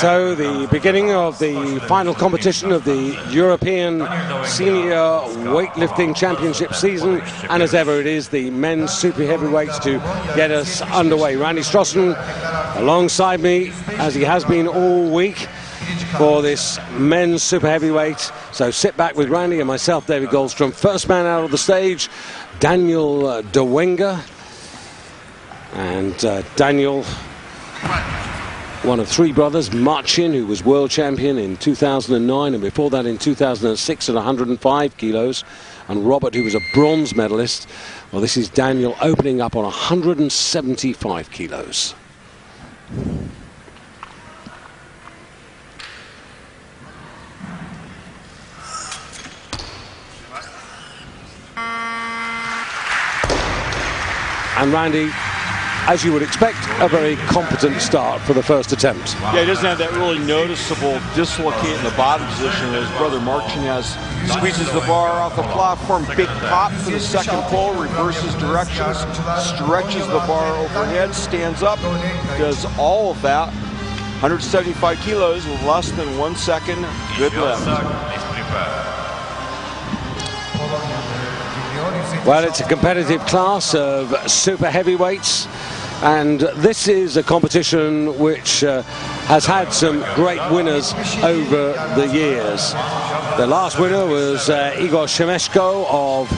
So the beginning of the final competition of the European Senior Weightlifting Championship season, and as ever it is the men's super heavyweights to get us underway. Randy Strossen alongside me, as he has been all week, for this men's super heavyweight. So sit back with Randy and myself, David Goldstrom. First man out of the stage, Daniel Dawenga. And Daniel, one of three brothers, Marcin, who was world champion in 2009 and before that in 2006 at 105 kilos, and Robert, who was a bronze medalist. Well, this is Daniel opening up on 175 kilos. And Randy, as you would expect, a very competent start for the first attempt. Yeah, he doesn't have that really noticeable dislocate in the bottom position that his brother Marcin has. Squeezes the bar off the platform, big pop for the second pull, reverses directions, stretches the bar overhead, stands up, does all of that. 175 kilos with less than 1 second. Good lift. Well, it's a competitive class of super heavyweights, and this is a competition which has had some great winners over the years. The last winner was Igor Shemeshko of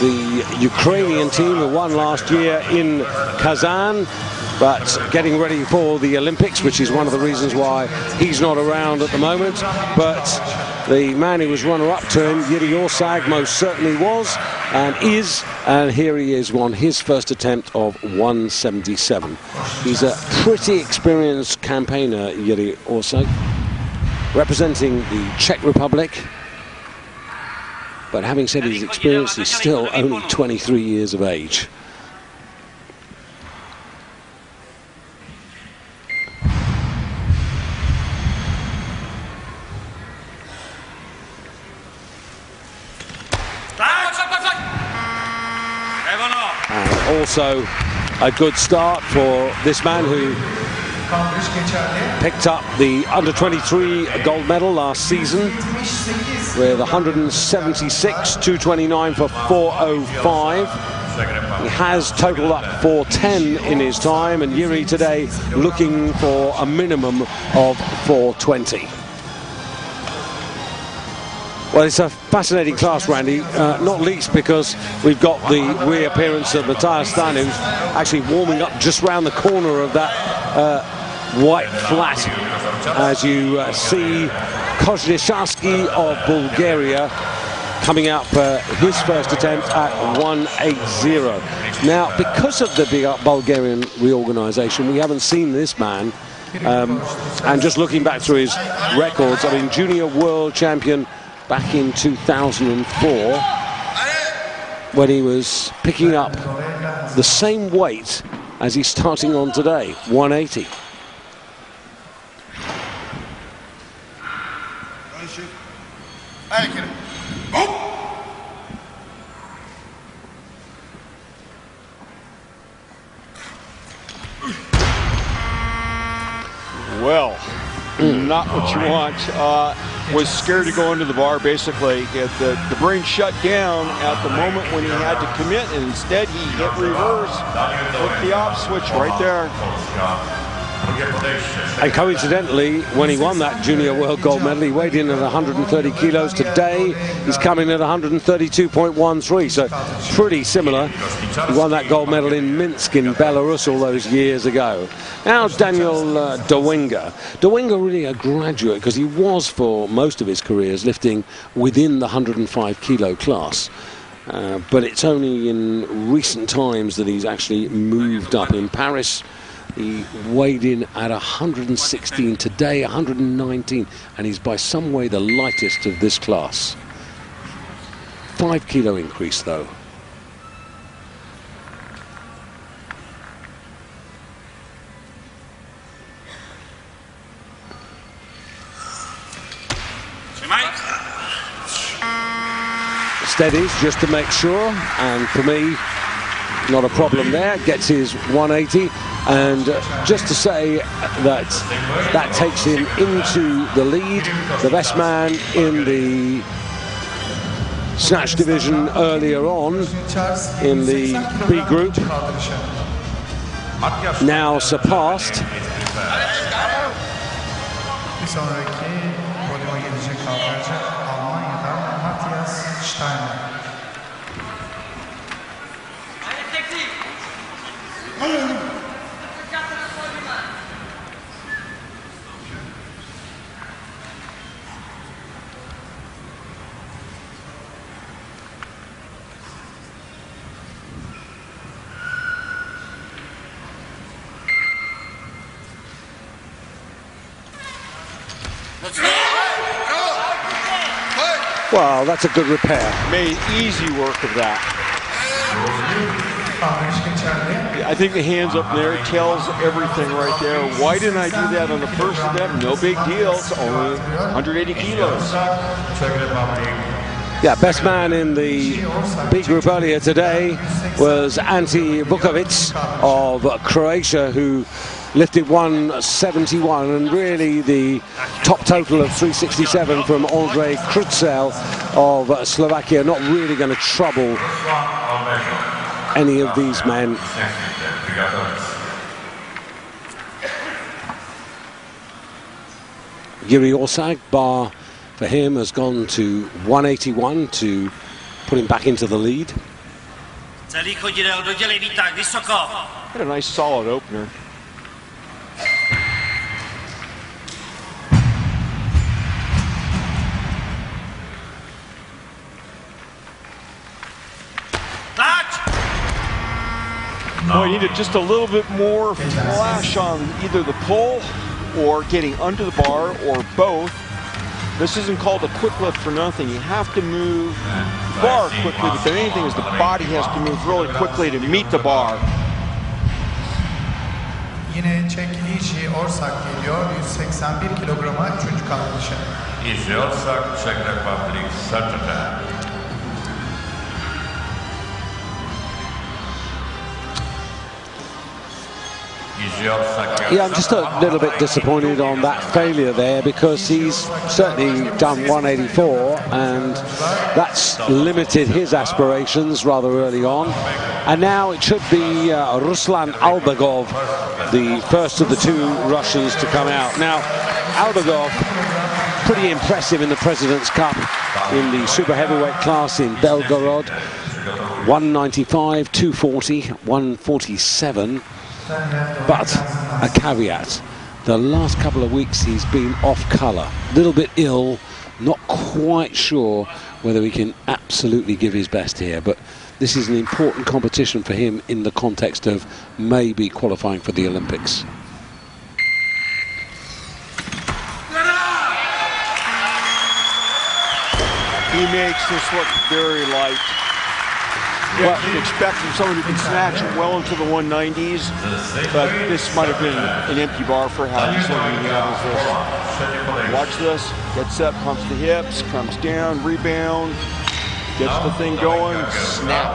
the Ukrainian team, who won last year in Kazan, but getting ready for the Olympics, which is one of the reasons why he's not around at the moment. But the man who was runner-up to him, Yuri Orsag, most certainly was and is, and here he is on his first attempt of 177. He's a pretty experienced campaigner, Yuri Orsag, representing the Czech Republic. But having said his experience, he's still only 23 years of age. And also a good start for this man who picked up the under-23 gold medal last season with 176, 229 for 405. He has totaled up 410 in his time, and Yuri today looking for a minimum of 420. Well, it's a fascinating class, Randy, not least because we've got the reappearance of Matthias Stan, who's actually warming up just round the corner of that white flat, as you see Kozhisharsky of Bulgaria coming out for his first attempt at 180. Now, because of the Bulgarian reorganization, we haven't seen this man. And just looking back through his records, I mean, junior world champion back in 2004, when he was picking up the same weight as he's starting on today, 180. Well, not what you want. Was scared to go into the bar, basically. The brain shut down at the moment when he had to commit, and instead he hit reverse, flipped the off switch right there. And coincidentally, when he won that junior world gold medal, he weighed in at 130 kilos. Today, he's coming in at 132.13, so pretty similar. He won that gold medal in Minsk in Belarus all those years ago. Now, Daniel Dawenga. Dawenga really a graduate, because he was, for most of his careers, lifting within the 105 kilo class. But it's only in recent times that he's actually moved up. In Paris, he weighed in at 116, today 119, and he's by some way the lightest of this class. 5 kilo increase though. Steadies just to make sure, and for me, not a problem there, gets his 180, and just to say that that takes him into the lead, the best man in the snatch division earlier on in the B group, now surpassed. Well, that's a good repair. Made easy work of that. I think the hands up there tells everything right there. Why didn't I do that on the first step? No big deal. It's only 180 kilos. Yeah, best man in the B group earlier today was Ante Vukovic of Croatia, who lifted 171, and really the top total of 367 from Andrej Krutzel of Slovakia not really going to trouble any of these men. Yuri Orsag, bar for him has gone to 181 to put him back into the lead. Had a nice solid opener. Well, you needed just a little bit more flash on either the pull or getting under the bar or both. This isn't called a quick lift for nothing. You have to move the bar quickly, but the main thing is the body has to move really quickly to meet the bar. Yine çekilişi Orsak geliyor. 181 kilograma 3. kalkışı. Easy Orsak, Czech Republic, Saturday. Yeah, I'm just a little bit disappointed on that failure there, because he's certainly done 184 and that's limited his aspirations rather early on. And now it should be Ruslan Albagov, the first of the two Russians to come out. Now, Albagov, pretty impressive in the President's Cup in the super heavyweight class in Belgorod. 195, 240, 147. But a caveat, the last couple of weeks he's been off colour, a little bit ill, not quite sure whether he can absolutely give his best here, but this is an important competition for him in the context of maybe qualifying for the Olympics. He makes this look very light. Well, you'd expect from someone who can snatch well into the 190s, but this might have been an empty bar for how he's looking at this. Watch this. Gets up, pumps the hips, comes down, rebound, gets the thing going, snap.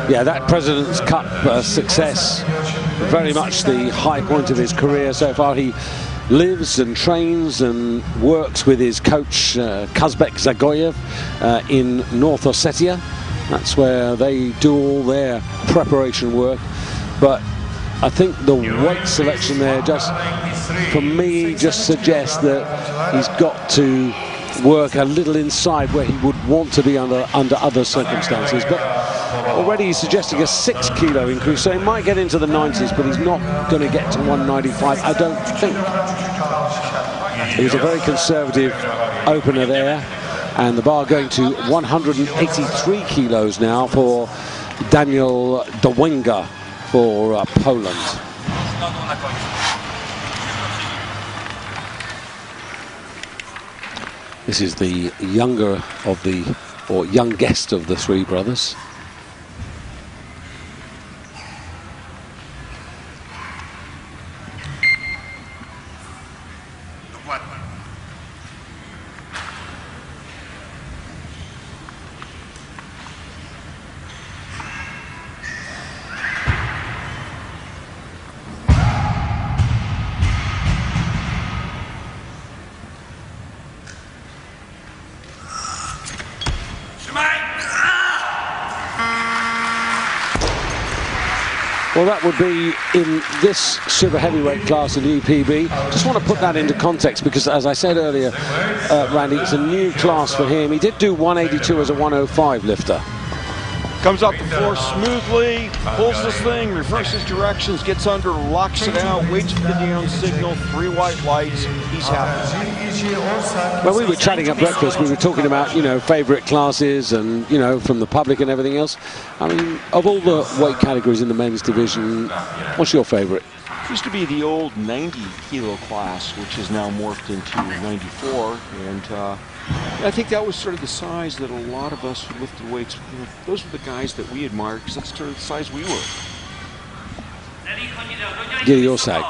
Yeah, that President's Cup success, very much the high point of his career so far. He lives and trains and works with his coach Kazbek Zagoyev in North Ossetia. That's where they do all their preparation work. But I think the weight selection there just, for me, just suggests that he's got to work a little inside where he would want to be under other circumstances. But already he's suggesting a 6 kilo increase, so he might get into the 90s, but he's not going to get to 195, I don't think. He was a very conservative opener there, and the bar going to 183 kilos now for Daniel Dowenga for Poland. This is the younger of the, or youngest of the three brothers. Well, that would be in this super heavyweight class in EPB. Just want to put that into context because, as I said earlier, Randy, it's a new class for him. He did do 182 as a 105 lifter. Comes off the floor smoothly, pulls this thing, reverses directions, gets under, locks it out, waits for the down signal, 3 white lights, he's happy. When we were chatting at breakfast, we were talking about, you know, favourite classes and, you know, from the public and everything else. I mean, of all the weight categories in the men's division, what's your favourite? Used to be the old 90 kilo class, which is now morphed into 94, and I think that was sort of the size that a lot of us who lifted weights, you know, those were the guys that we admired because that's sort of the size we were. Giri Orsak,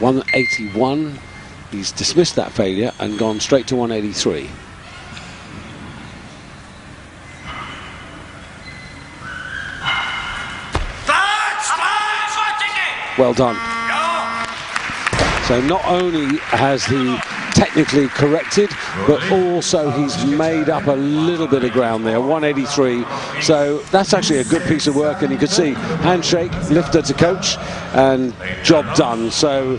181. He's dismissed that failure and gone straight to 183. Well done. So not only has he technically corrected, but also he's made up a little bit of ground there, 183. So that's actually a good piece of work, and you could see handshake, lifter to coach, and job done. So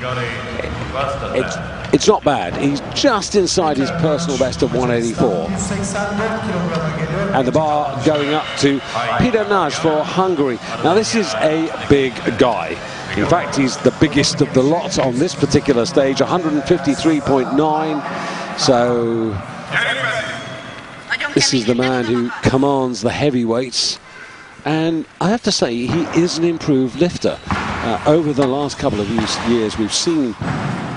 it's not bad. He's just inside his personal best of 184. And the bar going up to Peter Nagy for Hungary. Now this is a big guy. In fact, he's the biggest of the lot on this particular stage, 153.9. So this is the man who commands the heavyweights. And I have to say, he is an improved lifter. Over the last couple of years, we've seen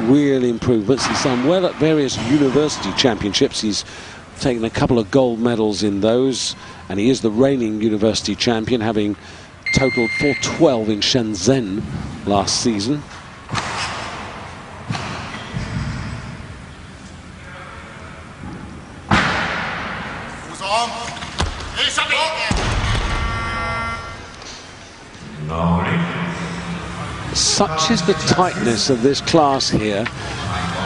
real improvements. He's done well at various university championships. He's taken a couple of gold medals in those. And he is the reigning university champion, having totaled 412 in Shenzhen last season. Such is the tightness of this class here.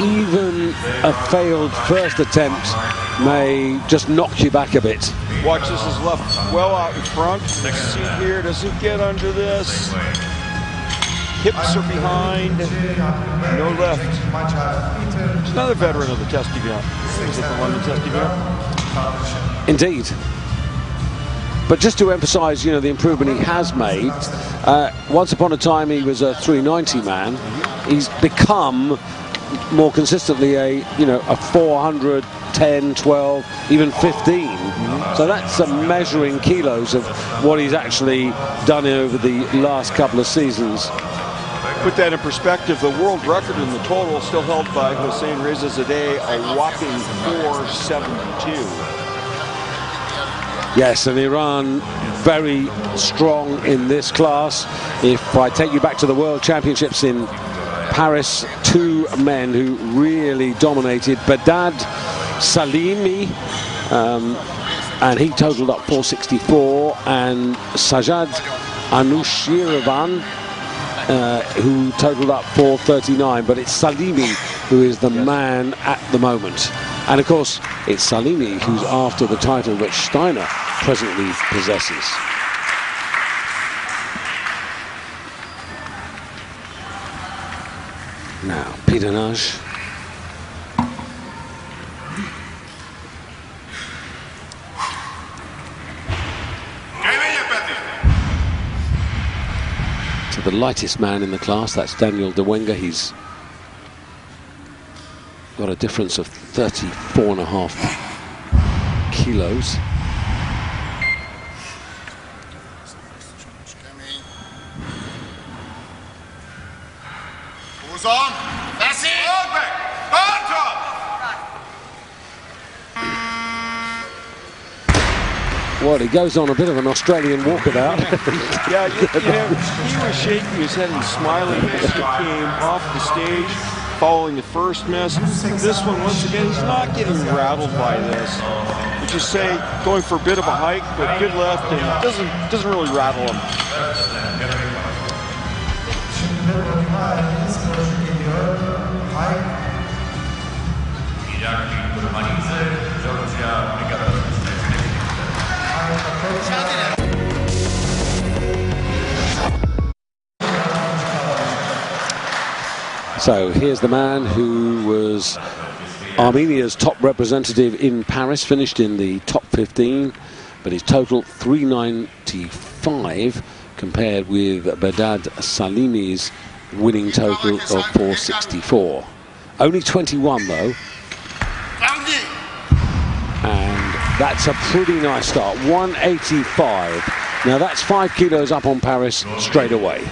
Even a failed first attempt may just knock you back a bit. Watch, this is left well out in front. See here, doesn't get under this. Hips are behind, no left. There's another veteran of the test event. Is it the London test event? Indeed. But just to emphasize, you know, the improvement he has made. Once upon a time he was a 390 man. He's become more consistently a 400, 10, 12, even 15. So that's measuring kilos of what he's actually done over the last couple of seasons. Put that in perspective, the world record in the total still held by Hossein Rezazadeh, a whopping 472. Yes, and Iran very strong in this class. If I take you back to the World Championships in Paris, 2 men who really dominated. Badad Salimi, and he totaled up 464, and Sajad Anushiravan, who totaled up 439. But it's Salimi who is the man at the moment. And of course, it's Salimi who's after the title which Steiner presently possesses. Now, Peter Nagy. To the lightest man in the class, that's Daniel De Wenger. He's got a difference of 34.5 kilos. Who's on? That's it! Well, he goes on a bit of an Australian walkabout. Yeah, he was shaking his head and smiling as he came off the stage following the first miss. This one, once again, he's not getting rattled by this. You just say, going for a bit of a hike, but good left, and doesn't really rattle him. So here's the man who was Armenia's top representative in Paris, finished in the top 15, but his total 395 compared with Bedad Salimi's winning total of 464. Only 21 though, and that's a pretty nice start. 185. Now that's 5 kilos up on Paris straight away.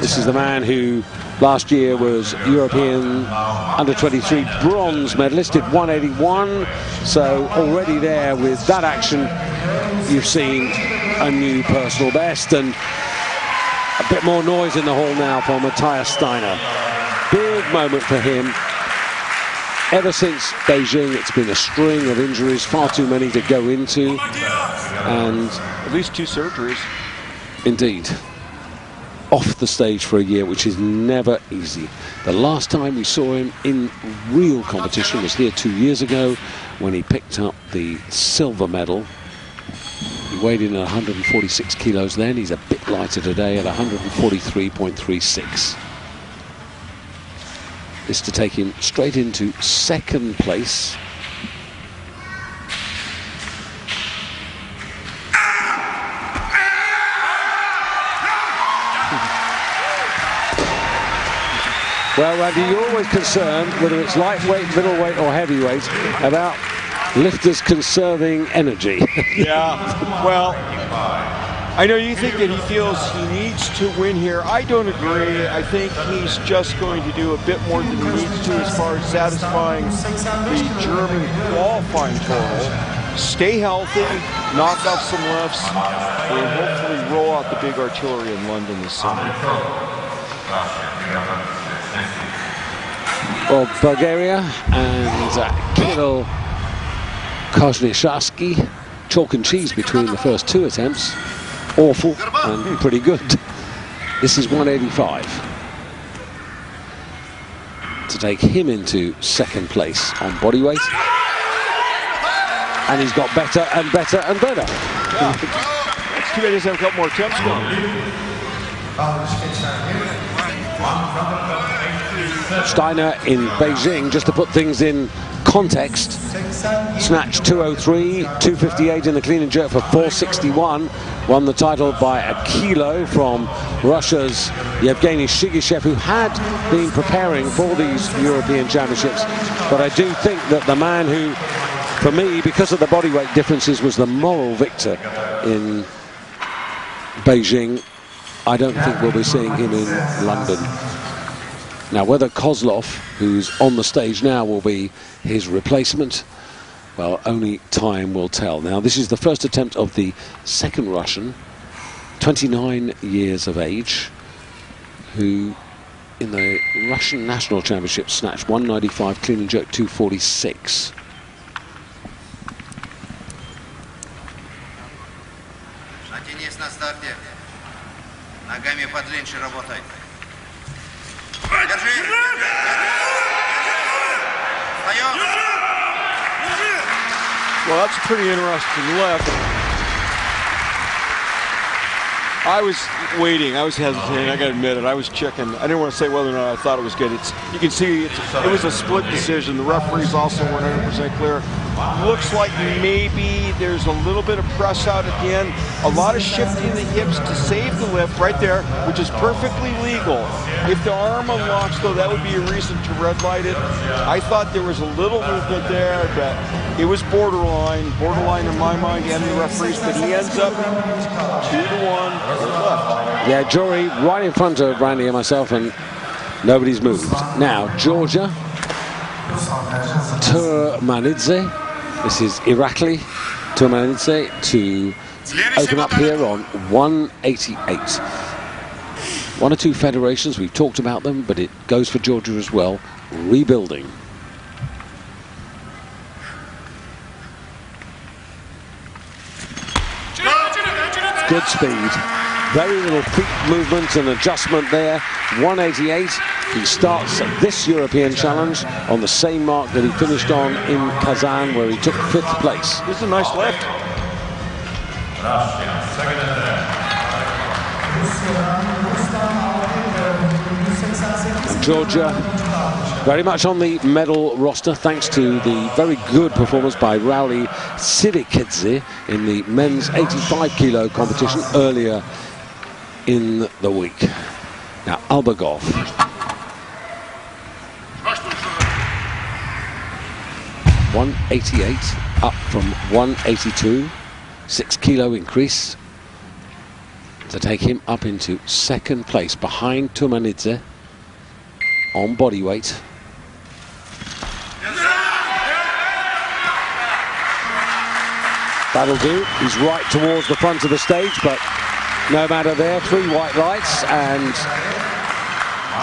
This is the man who last year was European under-23 bronze medalist at 181. So already there with that action, you've seen a new personal best, and a bit more noise in the hall now for Matthias Steiner. Big moment for him. Ever since Beijing, it's been a string of injuries, far too many to go into, and at least 2 surgeries. Indeed. Off the stage for a year, which is never easy. The last time we saw him in real competition was here 2 years ago when he picked up the silver medal. He weighed in at 146 kilos then. He's a bit lighter today at 143.36. This to take him straight into second place. Well, Randy, you're always concerned, whether it's lightweight, middleweight or heavyweight, about lifters conserving energy. Yeah, well, I know you think that he feels he needs to win here. I don't agree. I think he's just going to do a bit more than he needs to as far as satisfying the German qualifying total. Stay healthy, knock off some lifts, and hopefully roll out the big artillery in London this summer. Well, Bulgaria and Kirill Koznisharsky, chalk and cheese between the first 2 attempts. Awful and pretty good. This is 185. To take him into second place on bodyweight. And he's got better and better and better. Yeah. It's too bad he doesn't have a couple more attempts going. Steiner in Beijing, just to put things in context, snatched 203, 258 in the clean and jerk for 461, won the title by a kilo from Russia's Yevgeny Shigishev, who had been preparing for these European Championships. But I do think that the man who, for me, because of the bodyweight differences, was the moral victor in Beijing. I don't think we'll be seeing him in London. Now, whether Kozlov, who's on the stage now, will be his replacement, well, only time will tell. Now, this is the first attempt of the second Russian, 29 years of age, who in the Russian National Championship snatched 195, clean and jerk 246. Well, that's a pretty interesting left. I was waiting. I was hesitating. I got to admit it. I was checking. I didn't want to say whether or not I thought it was good. You can see it was a split decision. The referees also weren't 100% clear. Looks like maybe there's a little bit of press out at the end. A lot of shifting the hips to save the lift right there, which is perfectly legal. If the arm unlocks, though, that would be a reason to red light it. I thought there was a little movement there, but it was borderline in my mind and the referees, but he ends up 2-1 left. Yeah, jury right in front of Randy and myself, and nobody's moved. Now, Georgia, Turmanidze. This is Irakli Turmanidze to open up here on 188. One or two federations, we've talked about them, but it goes for Georgia as well, rebuilding. Good speed, very little feet movement and adjustment there. 188. He starts this European challenge on the same mark that he finished on in Kazan, where he took 5th place. This is a nice lift. And Georgia very much on the medal roster thanks to the very good performance by Rauli Sirikidze in the men's 85 kilo competition earlier in the week. Now Albagov. $188 up from 182, 6 kilo increase to take him up into second place behind Tumanidze on body weight. That'll do. He's right towards the front of the stage, but no matter there, 3 white lights, and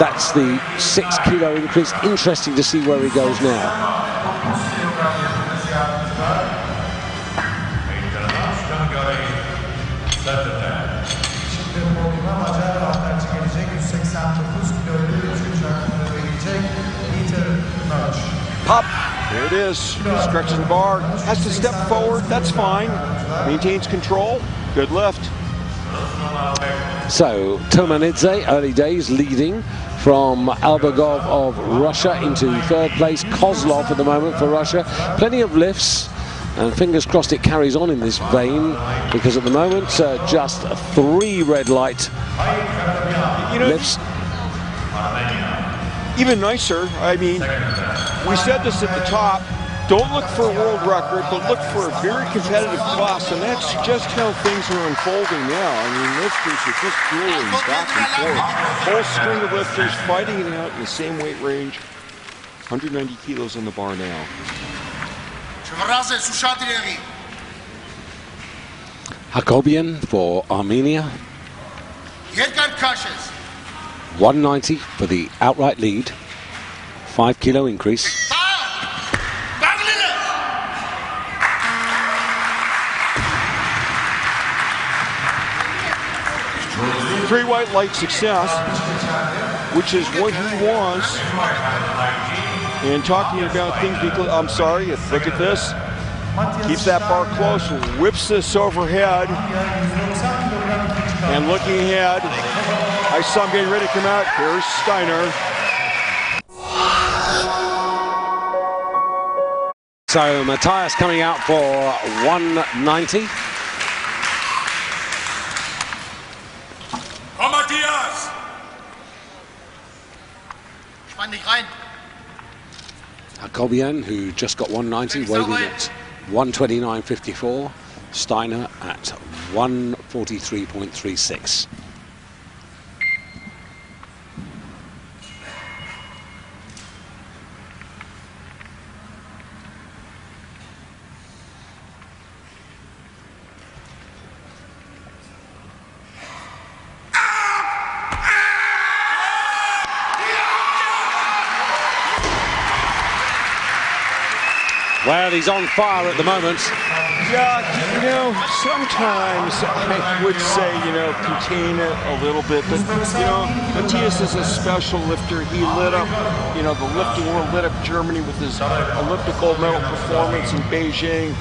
that's the 6 kilo increase. Interesting to see where he goes now. Pop, there it is, stretches the bar, has to step forward, that's fine, maintains control, good lift. So, Tumanidze, early days, leading from Albagov of Russia into third place. Kozlov at the moment for Russia. Plenty of lifts, and fingers crossed it carries on in this vein, because at the moment, just 3 red light lifts. Even nicer, I mean, we said this at the top, don't look for a world record, but look for a very competitive class, and that's just how things are unfolding now. I mean, lifters are just dueling back and forth. Whole string of lifters fighting it out in the same weight range. 190 kilos on the bar now. Hakobian for Armenia. 190 for the outright lead. 5 kilo increase. 3 white light success, which is what he wants. And talking about things, I'm sorry, look at this. Keeps that bar close, whips this overhead. And looking ahead, I saw him getting ready to come out. Here's Steiner. So Matthias coming out for 190. Komm, Matthias! Spann dich rein. Hakobian, who just got 190, weighed in at 129.54. Steiner at 143.36. Well, he's on fire at the moment. Yeah, you know, sometimes I would say, you know, contain it a little bit, but, you know, Matthias is a special lifter. He lit up, you know, the lifting world, lit up Germany with his Olympic gold medal performance in Beijing.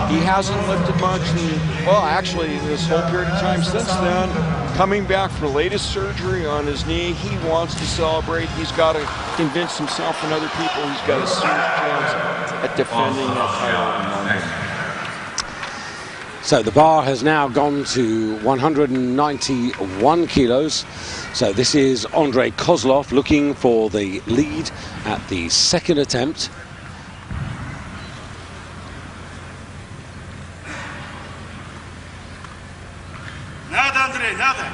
He hasn't lifted much, and, well, actually, this whole period of time since then, coming back for the latest surgery on his knee, he wants to celebrate. He's got to convince himself and other people he's got a serious chance at defending that title in London. So the bar has now gone to 191 kilos. So this is Andrei Kozlov looking for the lead at the second attempt. Надо, Андрей, надо!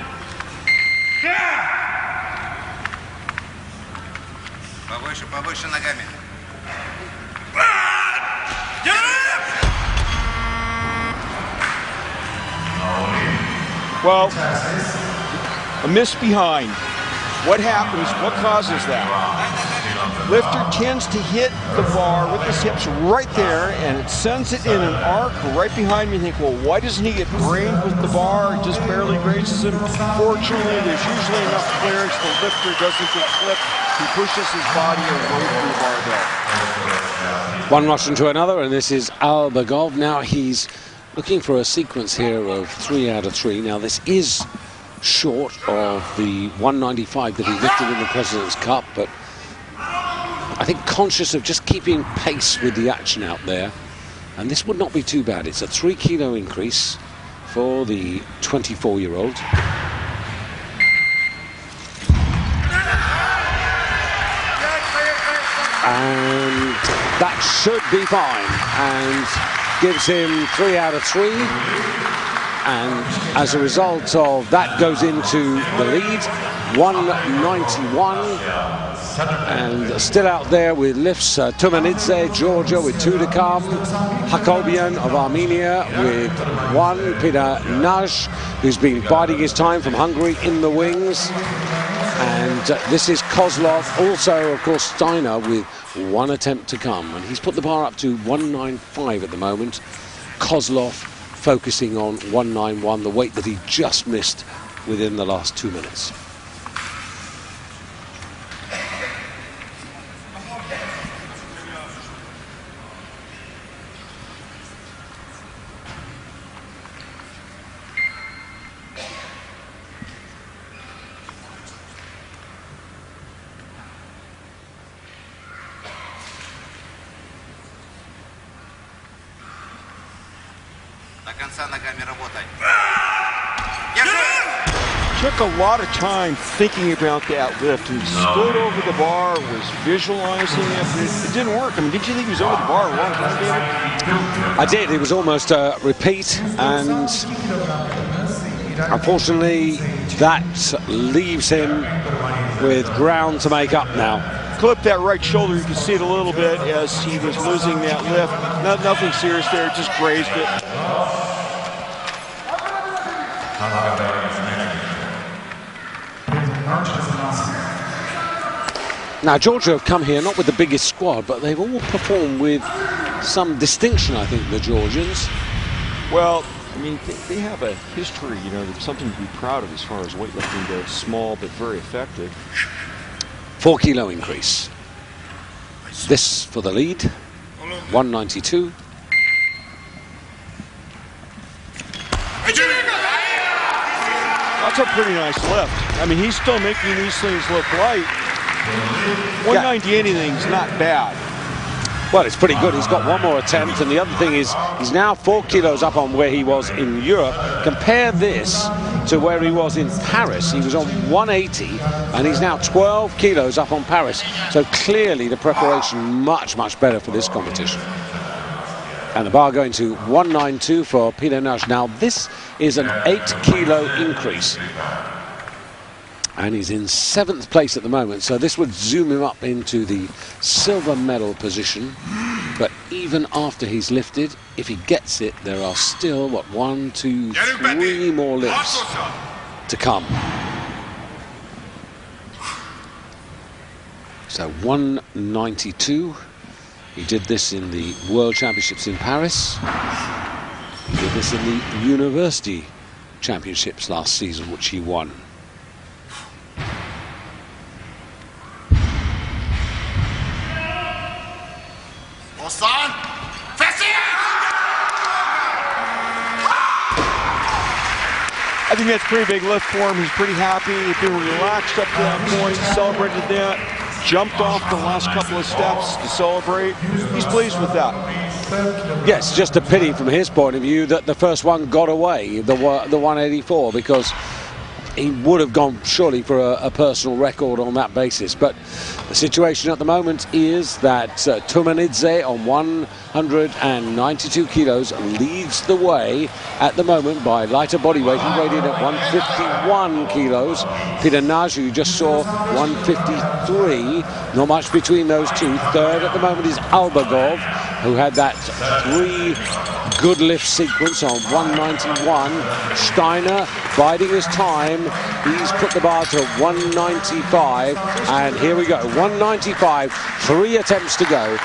Повыше, повыше ногами. Well, a miss behind. What happens? What causes that? Lifter tends to hit the bar with his hips right there, and it sends it in an arc right behind me. You think, well, why doesn't he get brained with the bar? It just barely grazes him. Fortunately, there's usually enough clearance. The lifter doesn't get clipped. He pushes his body away from the barbell. One Russian to another, and this is Albagov. Now he's looking for a sequence here of 3 out of 3. Now this is short of the 195 that he lifted in the President's Cup, but I think conscious of just keeping pace with the action out there, and this would not be too bad. It's a 3 kilo increase for the 24-year-old. And that should be fine, and gives him 3 out of 3. And as a result of that, goes into the lead, 191. And still out there with lifts, Tumanidze, Georgia, with 2 to come. Hakobian of Armenia with 1. Peter Naj, who's been biding his time from Hungary, in the wings. And this is Kozlov, also, of course, Steiner, with 1 attempt to come. And he's put the bar up to 195 at the moment. Kozlov focusing on 191, the weight that he just missed within the last 2 minutes. Took a lot of time thinking about that lift. He stood over the bar, was visualizing it, but it didn't work. I mean, did you think he was over the bar a long time, David? I did. It was almost a repeat, and unfortunately that leaves him with ground to make up now. Clip that right shoulder. You can see it a little bit as he was losing that lift. Nothing serious there, just grazed it. Now, Georgia have come here not with the biggest squad, but they've all performed with some distinction, I think, the Georgians. Well, I mean, they have a history, you know, something to be proud of as far as weightlifting goes. Small, but very effective. 4 kilo increase. This for the lead, 192. That's a pretty nice lift. I mean, he's still making these things look light. 190 anything's not bad. Well, it's pretty good. He's got 1 more attempt, and the other thing is he's now 4 kilos up on where he was in Europe. Compare this to where he was in Paris. He was on 180, and he's now 12 kilos up on Paris. So clearly the preparation much, much better for this competition. And the bar going to 192 for Peter Nash. Now, this is an 8 kilo increase. And he's in 7th place at the moment, so this would zoom him up into the silver medal position. But even after he's lifted, if he gets it, there are still, what, 1, 2, 3 more lifts to come. So 192. He did this in the World Championships in Paris. He did this in the University Championships last season, which he won. I think that's a pretty big lift for him. He's pretty happy. He's been relaxed up to that point, celebrated that, jumped off the last couple of steps to celebrate. He's pleased with that. Yes, just a pity from his point of view that the first one got away, the 184, because he would have gone surely for a personal record on that basis. But the situation at the moment is that Tumanidze on 192 kilos leads the way at the moment by lighter body weight. He weighed in at 151 kilos. Peter Naj, who you just saw, 153. Not much between those two. Third at the moment is Albagov, who had that 3 good lift sequence on 191. Steiner biding his time. He's put the bar to 195, and here we go, 195, 3 attempts to go.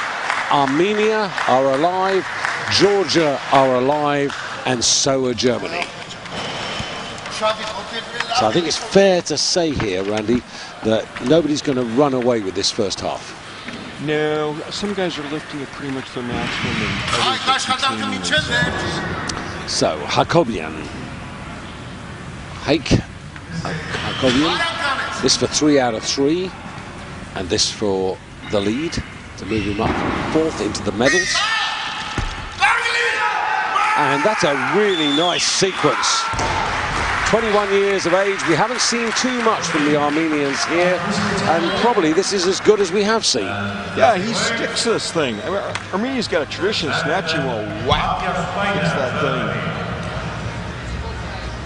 Armenia are alive, Georgia are alive, and so are Germany. So I think it's fair to say here, Randy, that nobody's going to run away with this first half. No, some guys are lifting at pretty much their maximum, and others are continuing. So, Hakobian, Hake, Hakobian. This for 3 out of 3, and this for the lead to move him up from 4th into the medals. And that's a really nice sequence. 21 years of age. We haven't seen too much from the Armenians here, and probably this is as good as we have seen. Yeah, he sticks this thing. I mean, Armenia's got a tradition of snatching. Well, whack, sticks that thing.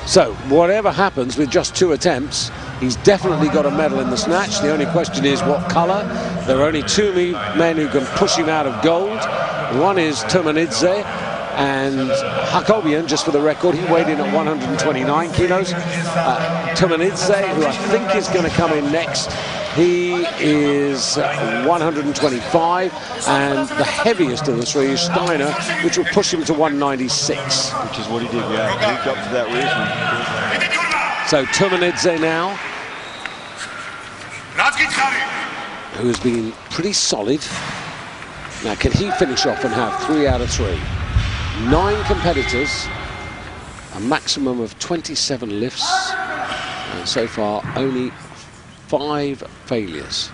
So whatever happens with just 2 attempts, he's definitely got a medal in the snatch. The only question is what color. There are only 2 men who can push him out of gold. One is Turmanidze, and Hakobian, just for the record, he weighed in at 129 kilos. Turmanidze, who I think is going to come in next, he is 125, and the heaviest of the 3 is Steiner, which will push him to 196. Which is what he did, yeah. He moved up for that reason. So Turmanidze now, who has been pretty solid. Now, can he finish off and have 3 out of 3? 9 competitors, a maximum of 27 lifts, and so far only 5 failures.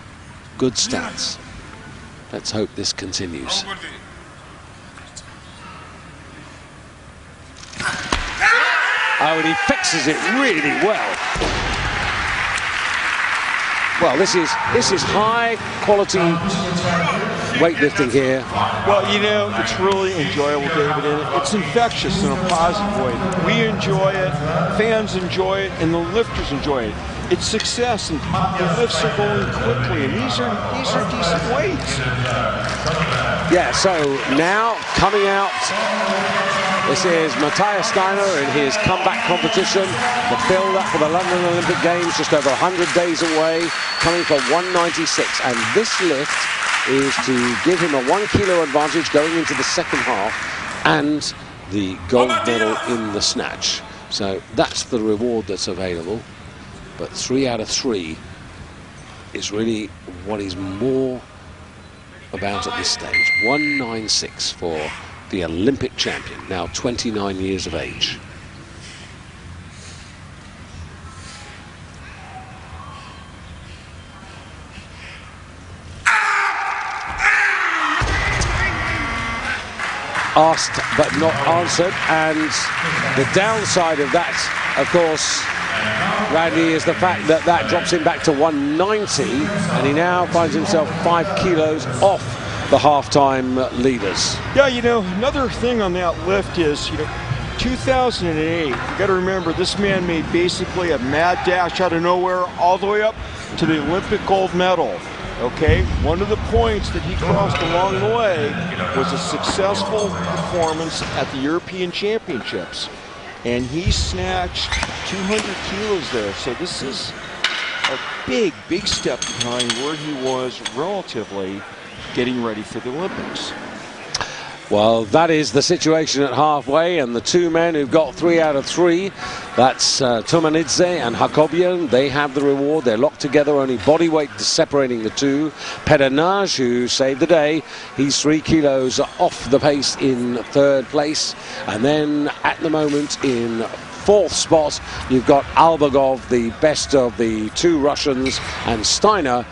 Good stats. Let's hope this continues. Oh, and he fixes it really well. Well, this is high quality weightlifting here. Well, you know, it's really enjoyable, David, and it's infectious in a positive way. We enjoy it, fans enjoy it, and the lifters enjoy it. It's success, and the lifts are going quickly, and these are decent weights. Yeah, so now coming out, this is Matthias Steiner in his comeback competition, the build-up for the London Olympic Games, just over 100 days away, coming for 196, and this lift is to give him a 1 kilo advantage going into the second half and the gold medal in the snatch. So that's the reward that's available. But 3 out of 3 is really what he's more about at this stage. 196 for the Olympic champion, now 29 years of age. Asked but not answered, and the downside of that, of course, Randy, is the fact that that drops him back to 190, and he now finds himself 5 kilos off the half-time leaders. Yeah, you know, another thing on that lift is, you know, 2008, you got to remember, this man made basically a mad dash out of nowhere all the way up to the Olympic gold medal. Okay, one of the points that he crossed along the way was a successful performance at the European Championships. And he snatched 200 kilos there. So this is a big, big step behind where he was relatively getting ready for the Olympics. Well, that is the situation at halfway, and the 2 men who've got 3 out of 3, that's Turmanidze and Hakobian, they have the reward. They're locked together, only body weight separating the 2. Pedernage, who saved the day, he's 3 kilos off the pace in 3rd place. And then at the moment in 4th spot, you've got Albagov, the best of the 2 Russians, and Steiner